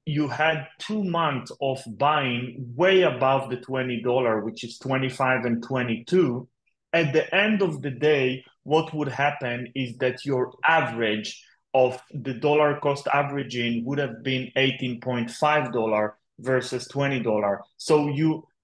Speaker 3: you had 2 months of buying way above the $20, which is 25 and 22, at the end of the day, what would happen is that your average of the dollar cost averaging would have been $18.5 versus $20. So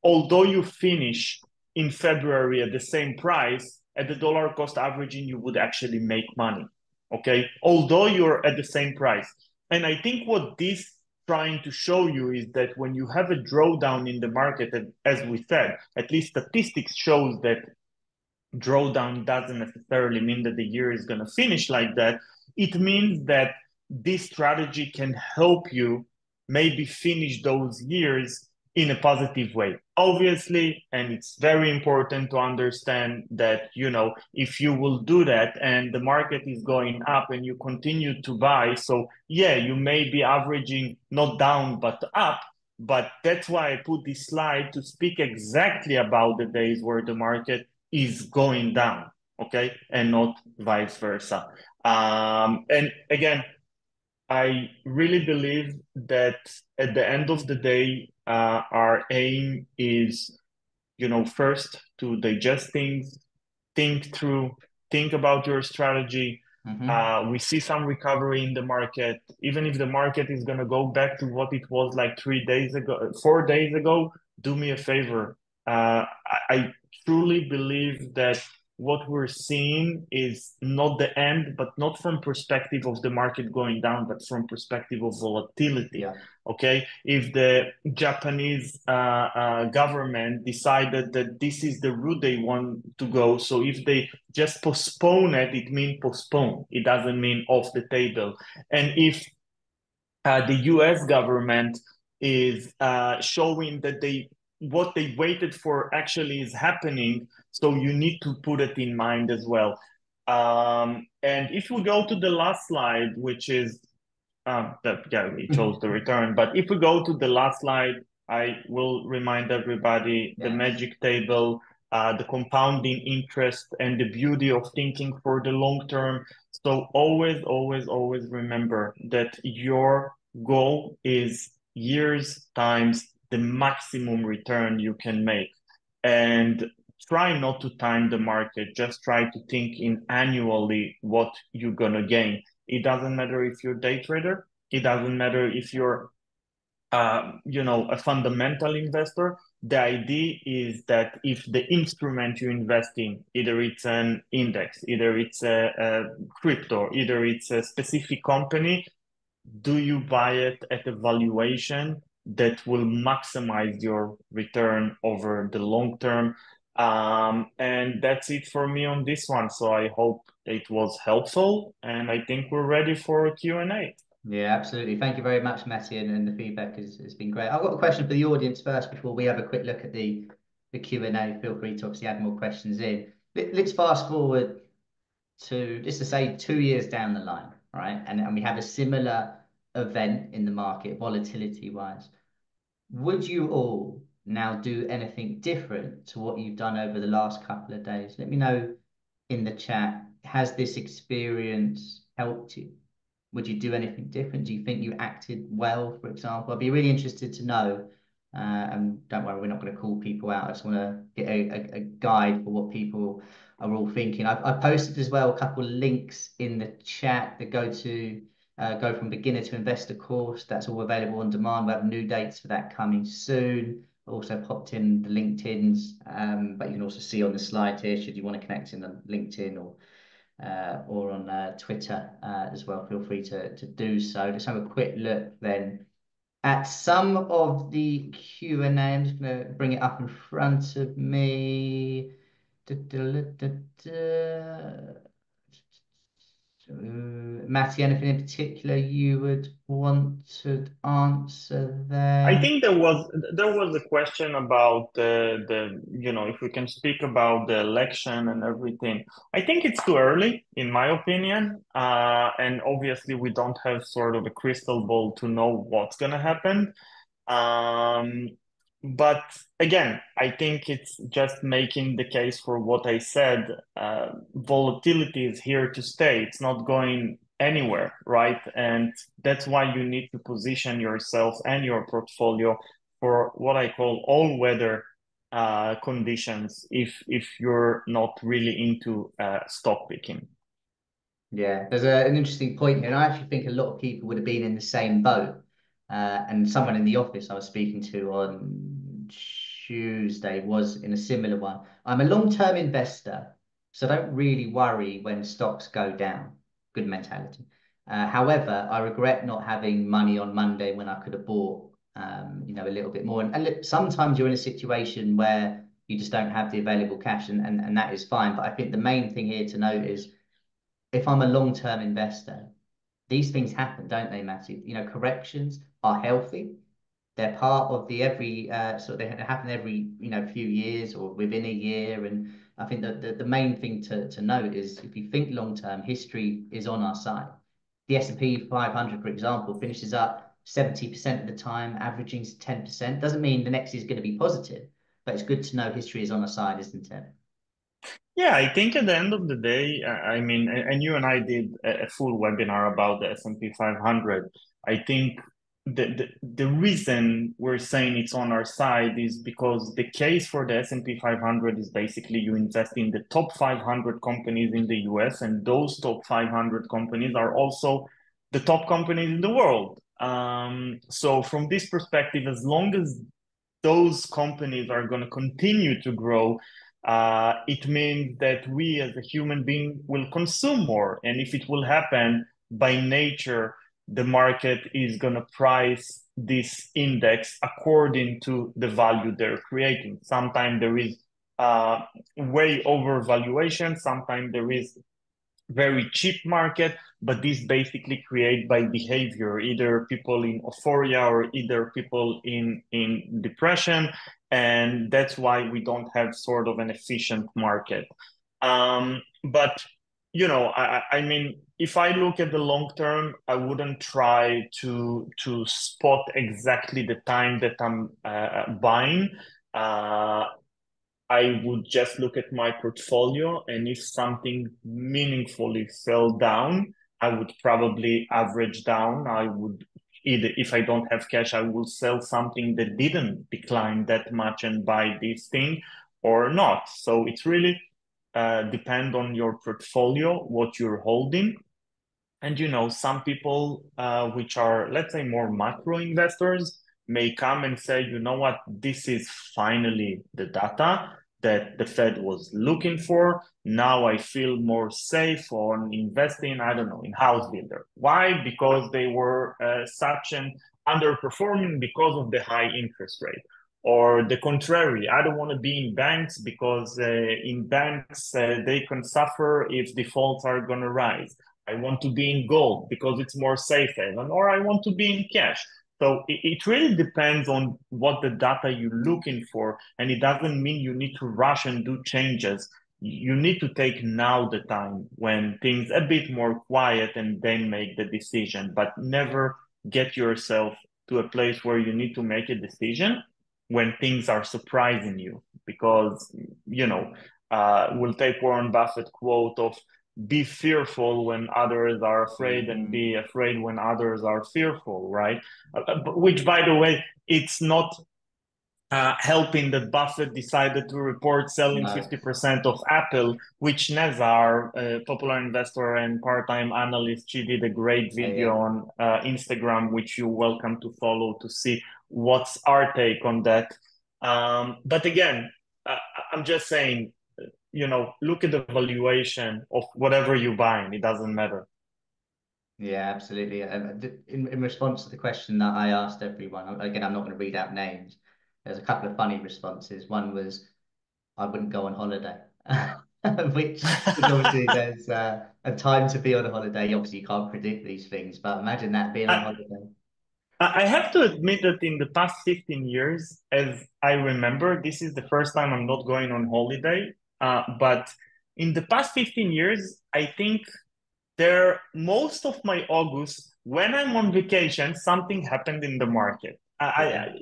Speaker 3: although you finish in February at the same price, at the dollar cost averaging, you would actually make money, okay? Although you're at the same price. And I think what this trying to show you is that when you have a drawdown in the market, as we said, at least statistics shows that drawdown doesn't necessarily mean that the year is going to finish like that. It means that this strategy can help you maybe finish those years in a positive way. Obviously, and it's very important to understand that, if you will do that and the market is going up and you continue to buy, so yeah, you may be averaging not down, but up. But that's why I put this slide to speak exactly about the days where the market is going down, okay, and not vice versa. And again, I really believe that at the end of the day, our aim is, first to digest things, think through, think about your strategy. We see some recovery in the market. Even if the market is going to go back to what it was like 3 days ago, 4 days ago, do me a favor. I truly believe that what we're seeing is not the end, but not from perspective of the market going down, but from perspective of volatility.
Speaker 1: Yeah.
Speaker 3: Okay, if the Japanese government decided that this is the route they want to go, so if they just postpone it, it means postpone. It doesn't mean off the table. And if the US government is showing that what they waited for actually is happening, so you need to put it in mind as well. And if we go to the last slide, which is we chose the return. But if we go to the last slide, I will remind everybody the magic table, the compounding interest, and the beauty of thinking for the long term. So always, always, always remember that your goal is years times the maximum return you can make. And try not to time the market. Just try to think in annually what you're going to gain. It doesn't matter if you're a day trader. It doesn't matter if you're, a fundamental investor. The idea is that if the instrument you invest in, either it's an index, either it's a crypto, either it's a specific company, do you buy it at a valuation that will maximize your return over the long term? And that's it for me on this one. So I hope it was helpful, and I think we're ready for a Q&A.
Speaker 1: Yeah, absolutely. Thank you very much, Matty, and the feedback has been great. I've got a question for the audience first before we have a quick look at the Q&A. Feel free to obviously add more questions in. Let's fast forward to, just to say, 2 years down the line, right? And we have a similar event in the market, volatility-wise. Would you all now do anything different to what you've done over the last couple of days? Let me know in the chat. Has this experience helped you? Would you do anything different? Do you think you acted well, for example? I'd be really interested to know. And don't worry, we're not going to call people out. I just want to get a guide for what people are all thinking. I've posted as well a couple of links in the chat that go from beginner to investor course. That's all available on demand. We have new dates for that coming soon. Also popped in the LinkedIn's, but you can also see on the slide here, should you want to connect in on LinkedIn or on Twitter as well, feel free to do so. Let's have a quick look then at some of the Q&A. I'm just going to bring it up in front of me. Matty, anything in particular you would want to answer there?
Speaker 3: I think there was a question about the if we can speak about the election and everything. I think it's too early, in my opinion, and obviously we don't have sort of a crystal ball to know what's gonna happen. But again, I think it's just making the case for what I said. Volatility is here to stay. It's not going anywhere, right? And that's why you need to position yourself and your portfolio for what I call all-weather conditions if you're not really into stock picking.
Speaker 1: Yeah, there's an interesting point here, and I actually think a lot of people would have been in the same boat. And someone in the office I was speaking to on Tuesday was in a similar one. I'm a long-term investor, so don't really worry when stocks go down. Good mentality. However, I regret not having money on Monday when I could have bought, a little bit more. And look, sometimes you're in a situation where you just don't have the available cash, and that is fine. But I think the main thing here to note is, if I'm a long-term investor, these things happen, don't they, Matthew? Corrections are healthy. They're part of the every they happen every few years or within a year. And I think that the main thing to note is if you think long term, history is on our side. The S&P 500, for example, finishes up 70% of the time, averaging 10%. Doesn't mean the next is going to be positive, but it's good to know history is on our side, isn't it?
Speaker 3: Yeah, I think at the end of the day, I mean, and you and I did a full webinar about the S&P 500. I think the reason we're saying it's on our side is because the case for the S&P 500 is basically you invest in the top 500 companies in the US, and those top 500 companies are also the top companies in the world. So from this perspective, as long as those companies are going to continue to grow, it means that we as a human being will consume more. And if it will happen by nature, the market is going to price this index according to the value they're creating. Sometimes there is way overvaluation, sometimes there is very cheap market, but this basically created by behavior, either people in euphoria or either people in depression. And that's why we don't have sort of an efficient market. But I mean, if I look at the long term, I wouldn't try to spot exactly the time that I'm buying. I would just look at my portfolio, and if something meaningfully fell down, I would probably average down. I would either, if I don't have cash, I will sell something that didn't decline that much and buy this thing or not. So it's really depend on your portfolio, what you're holding. And some people which are, let's say, more macro investors may come and say, you know what, this is finally the data that the Fed was looking for. Now I feel more safe on investing, I don't know, in house builder. Why? Because they were such an underperforming because of the high interest rate. Or the contrary, I don't want to be in banks because in banks they can suffer if defaults are going to rise. I want to be in gold because it's more safe haven, or I want to be in cash. So it really depends on what the data you're looking for, and it doesn't mean you need to rush and do changes. You need to take now the time when things a bit more quiet and then make the decision, but never get yourself to a place where you need to make a decision when things are surprising you, because, we'll take Warren Buffett quote of be fearful when others are afraid and be afraid when others are fearful, right? Which, by the way, it's not helping that Buffett decided to report selling 50% of Apple, which Nazar, a popular investor and part-time analyst, she did a great video on Instagram, which you're welcome to follow to see what's our take on that. But again, I'm just saying, look at the valuation of whatever you're buying. It doesn't matter.
Speaker 1: Yeah, absolutely. In response to the question that I asked everyone, again, I'm not going to read out names. There's a couple of funny responses. One was, I wouldn't go on holiday, which obviously there's a time to be on a holiday. Obviously, you can't predict these things, but imagine that being on holiday.
Speaker 3: I have to admit that in the past 15 years, as I remember, this is the first time I'm not going on holiday. But in the past 15 years, I think most of my August, when I'm on vacation, something happened in the market.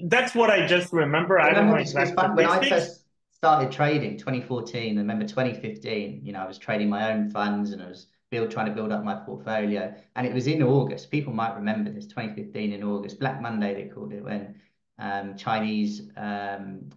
Speaker 3: That's what I just remember. I don't know exact statistics.
Speaker 1: When I first started trading 2014, I remember 2015, I was trading my own funds and I was trying to build up my portfolio. And it was in August. People might remember this, 2015 in August, Black Monday, they called it, when Chinese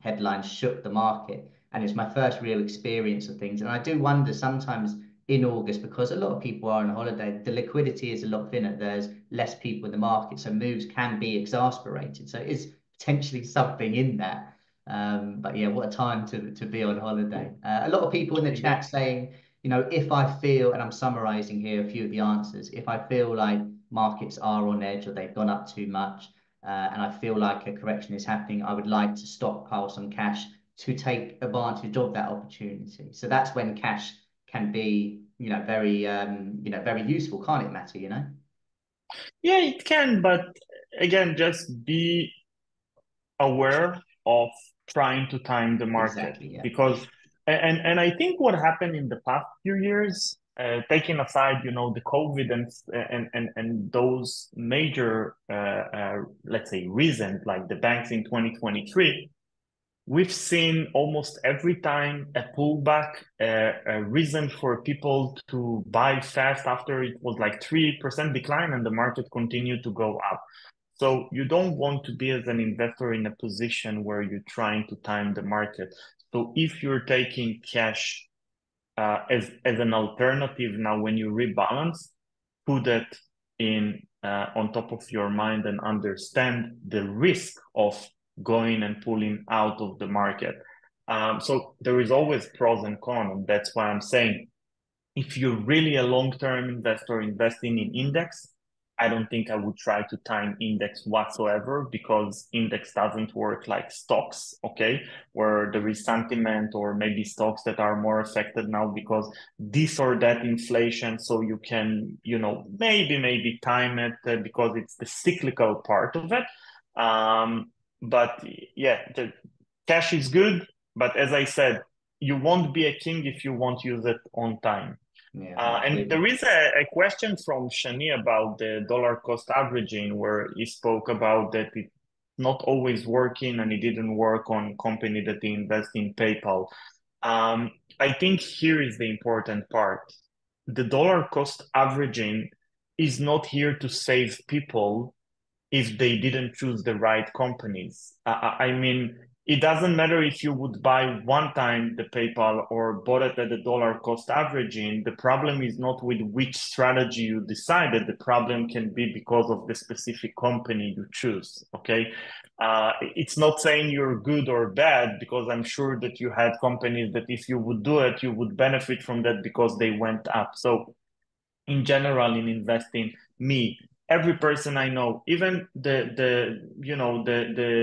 Speaker 1: headlines shook the market. And it's my first real experience of things. And I do wonder sometimes in August, because a lot of people are on holiday, the liquidity is a lot thinner. There's less people in the market, so moves can be exasperated. So it is potentially something in that. But yeah, what a time to be on holiday. A lot of people in the chat saying, if I feel, and I'm summarizing here a few of the answers, if I feel like markets are on edge or they've gone up too much, and I feel like a correction is happening, I would like to stockpile some cash to take advantage of that opportunity. So that's when cash can be, very useful, can't it, Matty,
Speaker 3: Yeah, it can, but again, just be aware of trying to time the market.
Speaker 1: Exactly, yeah.
Speaker 3: Because and I think what happened in the past few years, taking aside, you know, the COVID and those major let's say reasons like the banks in 2023, we've seen almost every time a pullback, a reason for people to buy fast after it was like 3% decline and the market continued to go up. So you don't want to be as an investor in a position where you're trying to time the market. So if you're taking cash as an alternative now when you rebalance, put that in on top of your mind and understand the risk of going and pulling out of the market. So there is always pros and cons, and that's why I'm saying if you're really a long-term investor investing in index, I don't think I would try to time index whatsoever because index doesn't work like stocks, okay? Where there is sentiment or maybe stocks that are more affected now because this or that inflation. So you can, you know, maybe time it because it's the cyclical part of it. But yeah, the cash is good. But as I said, you won't be a king if you won't use it on time.
Speaker 1: Yeah,
Speaker 3: And there is a question from Shani about the dollar cost averaging, where he spoke about that it's not always working and it didn't work on company that they invest in PayPal. I think here is the important part. The dollar cost averaging is not here to save people if they didn't choose the right companies. I mean, it doesn't matter if you would buy one time the PayPal or bought it at the dollar cost averaging. The problem is not with which strategy you decided. The problem can be because of the specific company you choose. Okay. It's not saying you're good or bad, because I'm sure that you had companies that if you would do it, you would benefit from that because they went up. So in general, in investing, every person I know, even the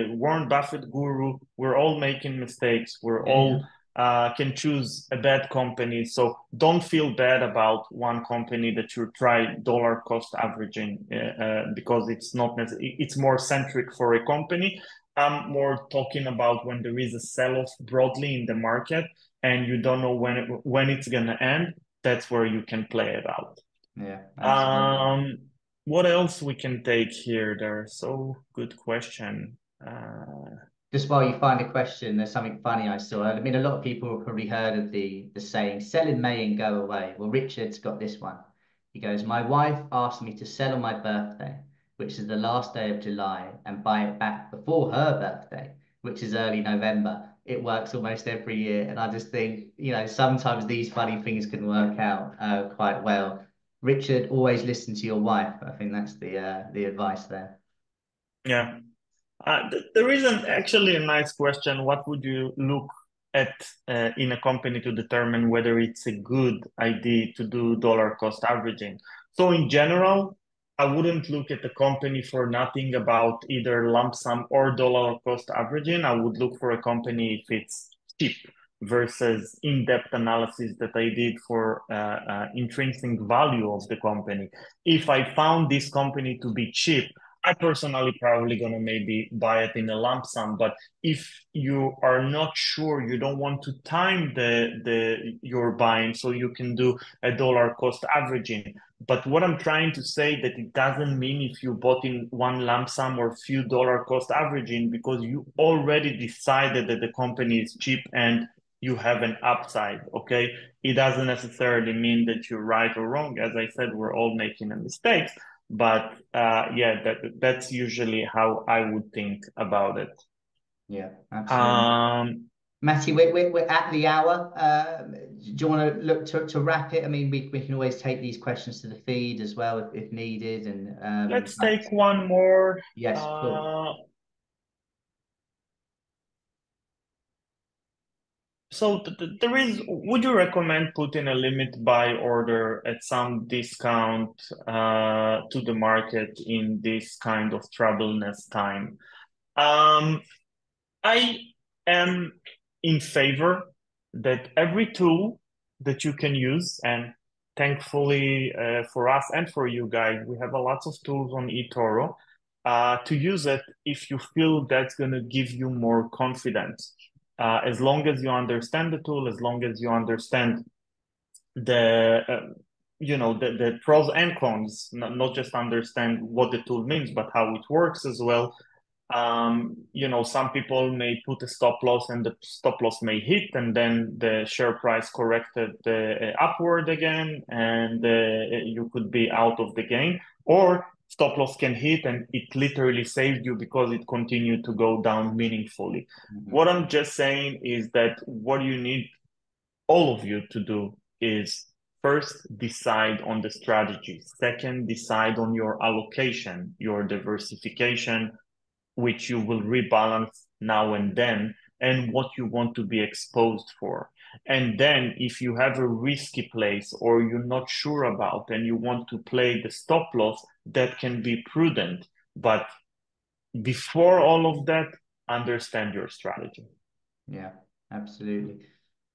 Speaker 3: Warren Buffett guru, we're all making mistakes. We're all can choose a bad company. So don't feel bad about one company that you try dollar cost averaging because it's not necessarily, it's more centric for a company. I'm more talking about when there is a sell-off broadly in the market and you don't know when it's gonna end. That's where you can play it out.
Speaker 1: Yeah, absolutely.
Speaker 3: What else we can take here? There's so good question.
Speaker 1: Just while you find a question, there's something funny I saw. I mean, a lot of people have probably heard of the saying, sell in May and go away. Well, Richard's got this one. He goes, my wife asked me to sell on my birthday, which is the last day of July, and buy it back before her birthday, which is early November. It works almost every year. And I just think, you know, sometimes these funny things can work out quite well. Richard, always listen to your wife. I think that's the advice there.
Speaker 3: Yeah. There isn't actually a nice question. What would you look at in a company to determine whether it's a good idea to do dollar cost averaging? So in general, I wouldn't look at the company for nothing about either lump sum or dollar cost averaging. I would look for a company if it's cheap versus in-depth analysis that I did for intrinsic value of the company. If I found this company to be cheap, I personally probably gonna maybe buy it in a lump sum. But if you are not sure, you don't want to time your buying, so you can do a dollar cost averaging. But what I'm trying to say that it doesn't mean if you bought in one lump sum or few dollar cost averaging, because you already decided that the company is cheap and you have an upside. Okay, it doesn't necessarily mean that you're right or wrong. As I said, we're all making a mistake. But yeah, that's usually how I would think about it.
Speaker 1: Yeah, absolutely. Matty, we're at the hour. Do you want to look to wrap it? I mean, we can always take these questions to the feed as well if needed. And
Speaker 3: let's take one more.
Speaker 1: Yes, cool.
Speaker 3: So there is, would you recommend putting a limit buy order at some discount to the market in this kind of troubleness time? I am in favor that every tool that you can use, and thankfully for us and for you guys, we have a lot of tools on eToro. to use it if you feel that's going to give you more confidence. As long as you understand the tool, as long as you understand the the pros and cons, not just understand what the tool means, but how it works as well. Some people may put a stop loss and the stop loss may hit, and then the share price corrected upward again, and you could be out of the game. Or stop loss can hit and it literally saved you because it continued to go down meaningfully. What I'm just saying is that what you need, all of you, to do is first decide on the strategy. Second, decide on your allocation, your diversification, which you will rebalance now and then, and what you want to be exposed for. And then if you have a risky place or you're not sure about and you want to play the stop loss, that can be prudent. But before all of that, understand your strategy.
Speaker 1: Yeah, absolutely.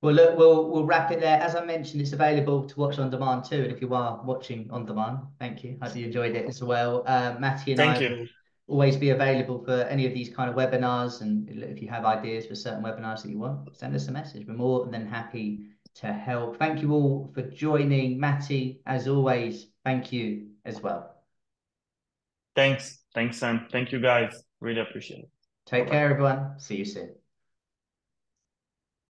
Speaker 1: Well, look, we'll wrap it there. As I mentioned, it's available to watch on demand too. And if you are watching on demand, thank you. Hope you enjoyed it as well. Matty and I will always be available for any of these kind of webinars. And if you have ideas for certain webinars that you want, send us a message. We're more than happy to help. Thank you all for joining. Matty, as always, thank you as well.
Speaker 3: Thanks, Sam. Thank you, guys. Really appreciate it.
Speaker 1: Take care, everyone. See you soon.